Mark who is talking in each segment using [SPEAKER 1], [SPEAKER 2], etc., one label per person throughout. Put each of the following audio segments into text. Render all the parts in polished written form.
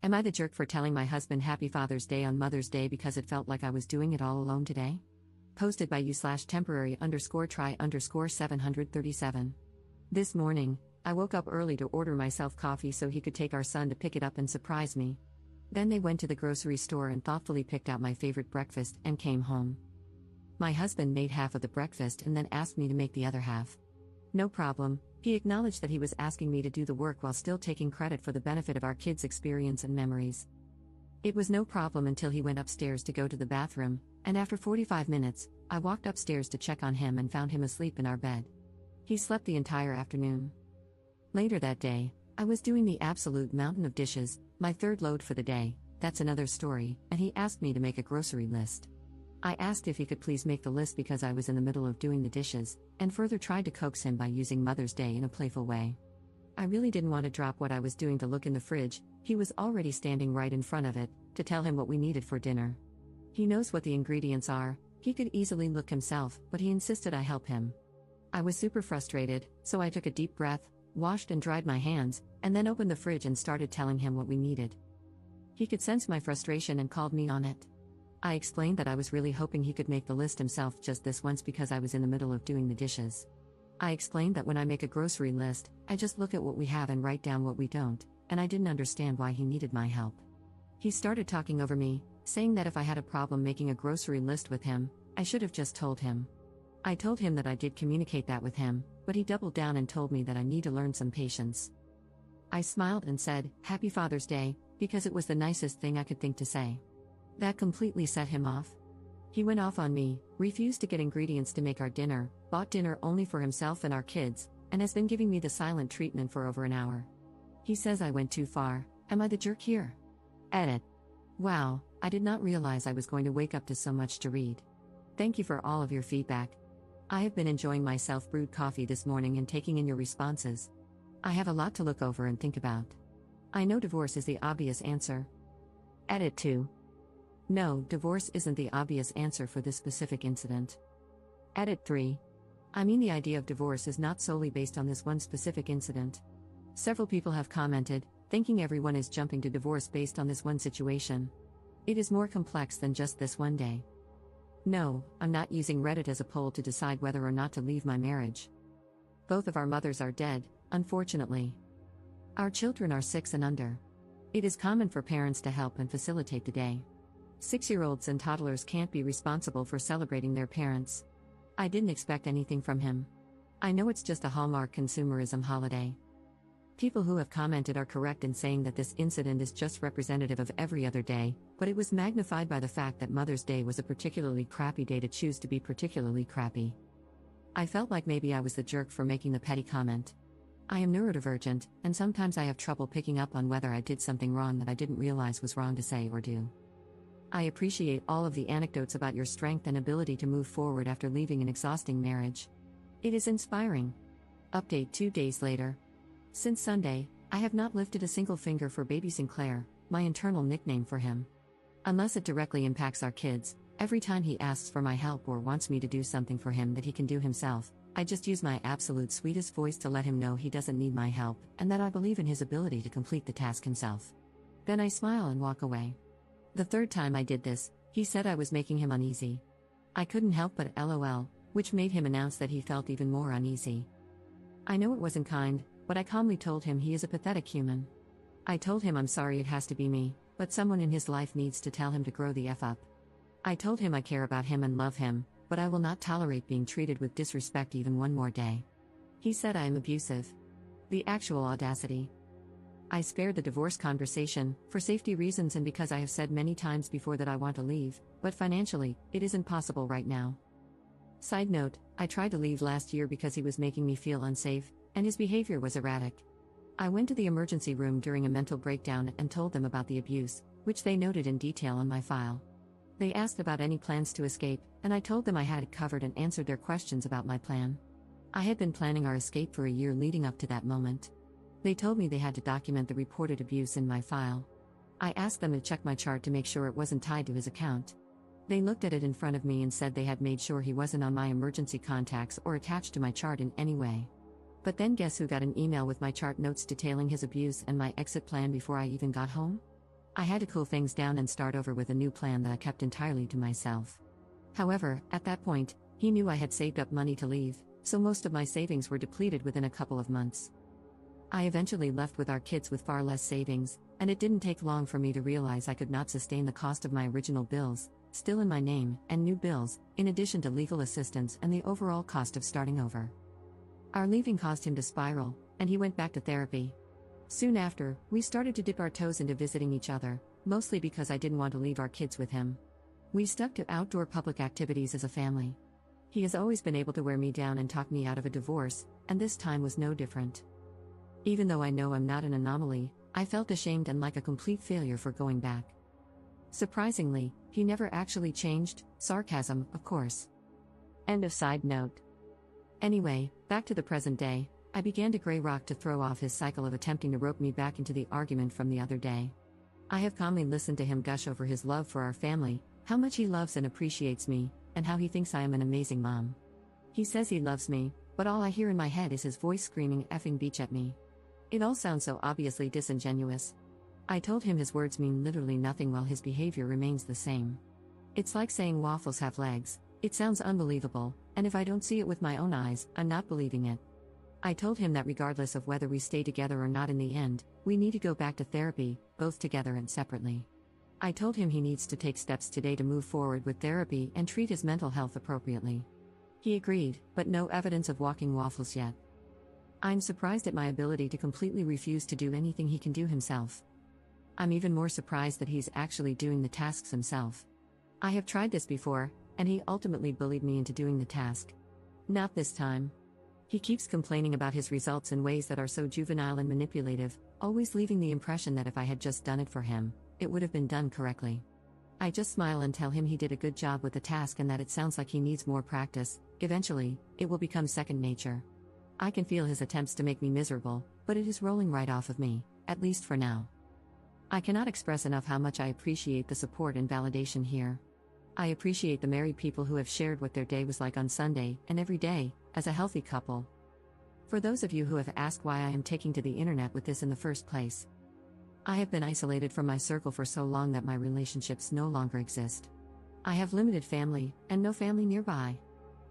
[SPEAKER 1] Am I the jerk for telling my husband Happy Father's Day on Mother's Day because it felt like I was doing it all alone today? Posted by you/temporary_try_737. This morning, I woke up early to order myself coffee so he could take our son to pick it up and surprise me. Then they went to the grocery store and thoughtfully picked out my favorite breakfast and came home. My husband made half of the breakfast and then asked me to make the other half. No problem, he acknowledged that he was asking me to do the work while still taking credit for the benefit of our kids' experience and memories. It was no problem until he went upstairs to go to the bathroom, and after 45 minutes, I walked upstairs to check on him and found him asleep in our bed. He slept the entire afternoon. Later that day, I was doing the absolute mountain of dishes, my third load for the day, that's another story, and he asked me to make a grocery list. I asked if he could please make the list because I was in the middle of doing the dishes, and further tried to coax him by using Mother's Day in a playful way. I really didn't want to drop what I was doing to look in the fridge, he was already standing right in front of it, to tell him what we needed for dinner. He knows what the ingredients are, he could easily look himself, but he insisted I help him. I was super frustrated, so I took a deep breath, washed and dried my hands, and then opened the fridge and started telling him what we needed. He could sense my frustration and called me on it. I explained that I was really hoping he could make the list himself just this once because I was in the middle of doing the dishes. I explained that when I make a grocery list, I just look at what we have and write down what we don't, and I didn't understand why he needed my help. He started talking over me, saying that if I had a problem making a grocery list with him, I should have just told him. I told him that I did communicate that with him, but he doubled down and told me that I need to learn some patience. I smiled and said, "Happy Father's Day," because it was the nicest thing I could think to say. That completely set him off. He went off on me, refused to get ingredients to make our dinner, bought dinner only for himself and our kids, and has been giving me the silent treatment for over an hour. He says I went too far. Am I the jerk here? Edit. Wow, I did not realize I was going to wake up to so much to read. Thank you for all of your feedback. I have been enjoying my self-brewed coffee this morning and taking in your responses. I have a lot to look over and think about. I know divorce is the obvious answer. Edit 2. No, divorce isn't the obvious answer for this specific incident. Edit 3. I mean, the idea of divorce is not solely based on this one specific incident. Several people have commented, thinking everyone is jumping to divorce based on this one situation. It is more complex than just this one day. No, I'm not using Reddit as a poll to decide whether or not to leave my marriage. Both of our mothers are dead, unfortunately. Our children are 6 and under. It is common for parents to help and facilitate the day. 6-year-olds and toddlers can't be responsible for celebrating their parents. I didn't expect anything from him. I know it's just a Hallmark consumerism holiday. People who have commented are correct in saying that this incident is just representative of every other day, but it was magnified by the fact that Mother's Day was a particularly crappy day to choose to be particularly crappy. I felt like maybe I was the jerk for making the petty comment. I am neurodivergent, and sometimes I have trouble picking up on whether I did something wrong that I didn't realize was wrong to say or do. I appreciate all of the anecdotes about your strength and ability to move forward after leaving an exhausting marriage. It is inspiring. Update 2 days later. Since Sunday, I have not lifted a single finger for baby Sinclair, my internal nickname for him. Unless it directly impacts our kids, every time he asks for my help or wants me to do something for him that he can do himself, I just use my absolute sweetest voice to let him know he doesn't need my help and that I believe in his ability to complete the task himself. Then I smile and walk away. The third time I did this, he said I was making him uneasy. I couldn't help but LOL, which made him announce that he felt even more uneasy. I know it wasn't kind, but I calmly told him he is a pathetic human. I told him I'm sorry it has to be me, but someone in his life needs to tell him to grow the F up. I told him I care about him and love him, but I will not tolerate being treated with disrespect even one more day. He said I am abusive. The actual audacity. I spared the divorce conversation, for safety reasons and because I have said many times before that I want to leave, but financially, it isn't possible right now. Side note, I tried to leave last year because he was making me feel unsafe, and his behavior was erratic. I went to the emergency room during a mental breakdown and told them about the abuse, which they noted in detail on my file. They asked about any plans to escape, and I told them I had it covered and answered their questions about my plan. I had been planning our escape for a year leading up to that moment. They told me they had to document the reported abuse in my file. I asked them to check my chart to make sure it wasn't tied to his account. They looked at it in front of me and said they had made sure he wasn't on my emergency contacts or attached to my chart in any way. But then guess who got an email with my chart notes detailing his abuse and my exit plan before I even got home? I had to cool things down and start over with a new plan that I kept entirely to myself. However, at that point, he knew I had saved up money to leave, so most of my savings were depleted within a couple of months. I eventually left with our kids with far less savings, and it didn't take long for me to realize I could not sustain the cost of my original bills, still in my name, and new bills, in addition to legal assistance and the overall cost of starting over. Our leaving caused him to spiral, and he went back to therapy. Soon after, we started to dip our toes into visiting each other, mostly because I didn't want to leave our kids with him. We stuck to outdoor public activities as a family. He has always been able to wear me down and talk me out of a divorce, and this time was no different. Even though I know I'm not an anomaly, I felt ashamed and like a complete failure for going back. Surprisingly, he never actually changed, sarcasm, of course. End of side note. Anyway, back to the present day, I began to gray rock to throw off his cycle of attempting to rope me back into the argument from the other day. I have calmly listened to him gush over his love for our family, how much he loves and appreciates me, and how he thinks I am an amazing mom. He says he loves me, but all I hear in my head is his voice screaming effing beach at me. It all sounds so obviously disingenuous. I told him his words mean literally nothing while his behavior remains the same. It's like saying waffles have legs. It sounds unbelievable, and if I don't see it with my own eyes, I'm not believing it. I told him that regardless of whether we stay together or not in the end, we need to go back to therapy, both together and separately. I told him he needs to take steps today to move forward with therapy and treat his mental health appropriately. He agreed, but no evidence of walking waffles yet. I'm surprised at my ability to completely refuse to do anything he can do himself. I'm even more surprised that he's actually doing the tasks himself. I have tried this before, and he ultimately bullied me into doing the task. Not this time. He keeps complaining about his results in ways that are so juvenile and manipulative, always leaving the impression that if I had just done it for him, it would have been done correctly. I just smile and tell him he did a good job with the task and that it sounds like he needs more practice. Eventually, it will become second nature. I can feel his attempts to make me miserable, but it is rolling right off of me, at least for now. I cannot express enough how much I appreciate the support and validation here. I appreciate the married people who have shared what their day was like on Sunday, and every day, as a healthy couple. For those of you who have asked why I am taking to the internet with this in the first place, I have been isolated from my circle for so long that my relationships no longer exist. I have limited family, and no family nearby.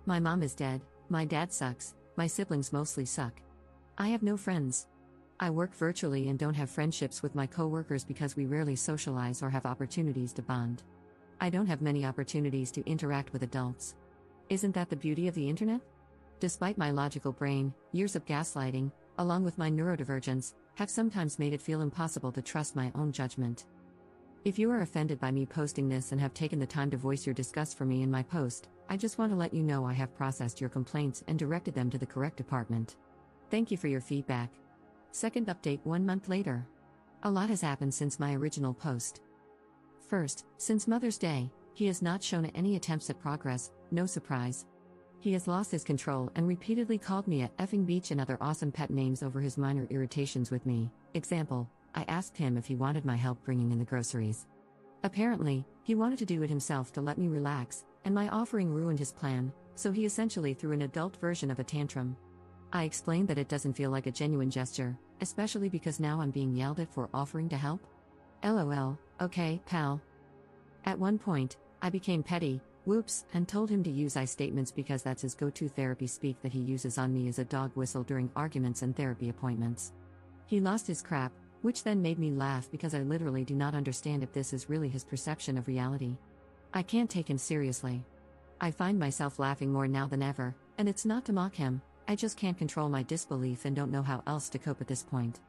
[SPEAKER 1] My mom is dead, my dad sucks, my siblings mostly suck. I have no friends. I work virtually and don't have friendships with my coworkers because we rarely socialize or have opportunities to bond. I don't have many opportunities to interact with adults. Isn't that the beauty of the internet? Despite my logical brain, years of gaslighting, along with my neurodivergence, have sometimes made it feel impossible to trust my own judgment. If you are offended by me posting this and have taken the time to voice your disgust for me in my post, I just want to let you know I have processed your complaints and directed them to the correct department. Thank you for your feedback. Second update 1 month later. A lot has happened since my original post. First, since Mother's Day, he has not shown any attempts at progress, no surprise. He has lost his control and repeatedly called me a effing beach and other awesome pet names over his minor irritations with me. Example, I asked him if he wanted my help bringing in the groceries. Apparently, he wanted to do it himself to let me relax, and my offering ruined his plan, so he essentially threw an adult version of a tantrum. I explained that it doesn't feel like a genuine gesture, especially because now I'm being yelled at for offering to help. LOL, okay, pal. At one point, I became petty, whoops, and told him to use I statements because that's his go-to therapy speak that he uses on me as a dog whistle during arguments and therapy appointments. He lost his crap, which then made me laugh because I literally do not understand if this is really his perception of reality. I can't take him seriously. I find myself laughing more now than ever, and it's not to mock him, I just can't control my disbelief and don't know how else to cope at this point.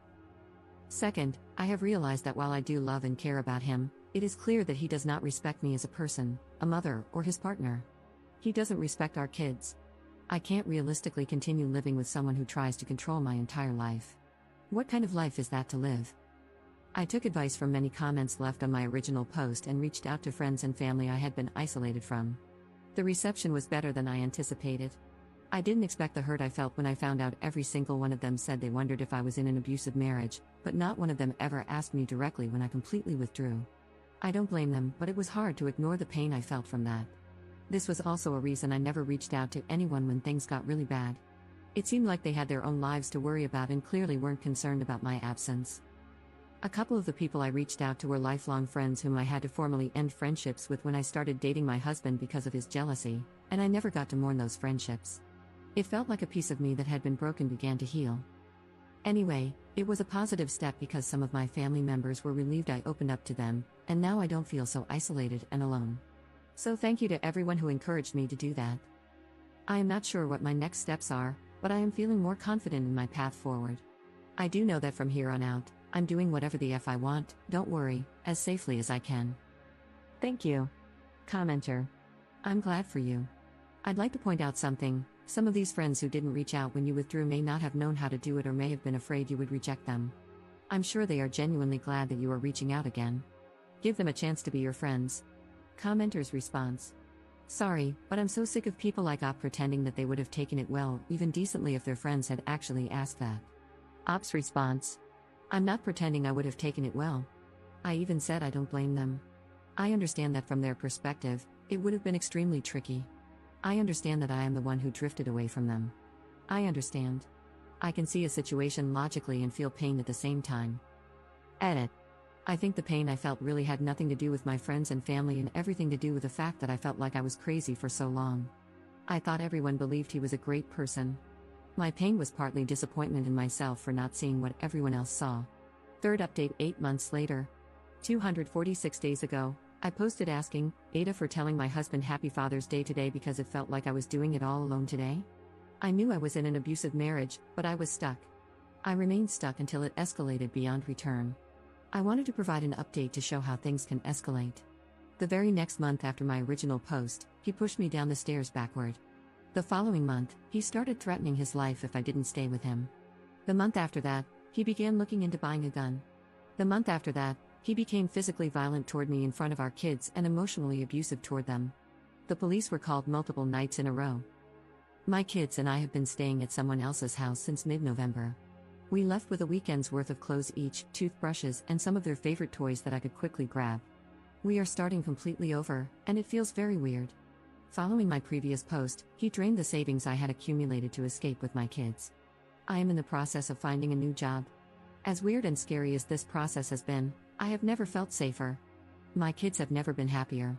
[SPEAKER 1] Second, I have realized that while I do love and care about him, it is clear that he does not respect me as a person, a mother, or his partner. He doesn't respect our kids. I can't realistically continue living with someone who tries to control my entire life. What kind of life is that to live? I took advice from many comments left on my original post and reached out to friends and family I had been isolated from. The reception was better than I anticipated. I didn't expect the hurt I felt when I found out every single one of them said they wondered if I was in an abusive marriage, but not one of them ever asked me directly when I completely withdrew. I don't blame them, but it was hard to ignore the pain I felt from that. This was also a reason I never reached out to anyone when things got really bad. It seemed like they had their own lives to worry about and clearly weren't concerned about my absence. A couple of the people I reached out to were lifelong friends whom I had to formally end friendships with when I started dating my husband because of his jealousy, and I never got to mourn those friendships. It felt like a piece of me that had been broken began to heal. Anyway, it was a positive step because some of my family members were relieved I opened up to them, and now I don't feel so isolated and alone. So thank you to everyone who encouraged me to do that. I am not sure what my next steps are, but I am feeling more confident in my path forward. I do know that from here on out, I'm doing whatever the F I want, don't worry, as safely as I can. Thank you. Commenter. I'm glad for you. I'd like to point out something. Some of these friends who didn't reach out when you withdrew may not have known how to do it or may have been afraid you would reject them. I'm sure they are genuinely glad that you are reaching out again. Give them a chance to be your friends. Commenter's response. Sorry, but I'm so sick of people like Op pretending that they would have taken it well, even decently if their friends had actually asked that. Op's response. I'm not pretending I would have taken it well. I even said I don't blame them. I understand that from their perspective, it would have been extremely tricky. I understand that I am the one who drifted away from them. I understand. I can see a situation logically and feel pain at the same time. Edit. I think the pain I felt really had nothing to do with my friends and family and everything to do with the fact that I felt like I was crazy for so long. I thought everyone believed he was a great person. My pain was partly disappointment in myself for not seeing what everyone else saw. Third update 8 months later. 246 days ago, I posted asking AITAH for telling my husband Happy Father's Day today because it felt like I was doing it all alone today. I knew I was in an abusive marriage, but I was stuck. I remained stuck until it escalated beyond return. I wanted to provide an update to show how things can escalate. The very next month after my original post, he pushed me down the stairs backward. The following month, he started threatening his life if I didn't stay with him. The month after that, he began looking into buying a gun. The month after that, he became physically violent toward me in front of our kids and emotionally abusive toward them. The police were called multiple nights in a row. My kids and I have been staying at someone else's house since mid-November. We left with a weekend's worth of clothes each, toothbrushes, and some of their favorite toys that I could quickly grab. We are starting completely over, and it feels very weird. Following my previous post, he drained the savings I had accumulated to escape with my kids. I am in the process of finding a new job. As weird and scary as this process has been, I have never felt safer. My kids have never been happier.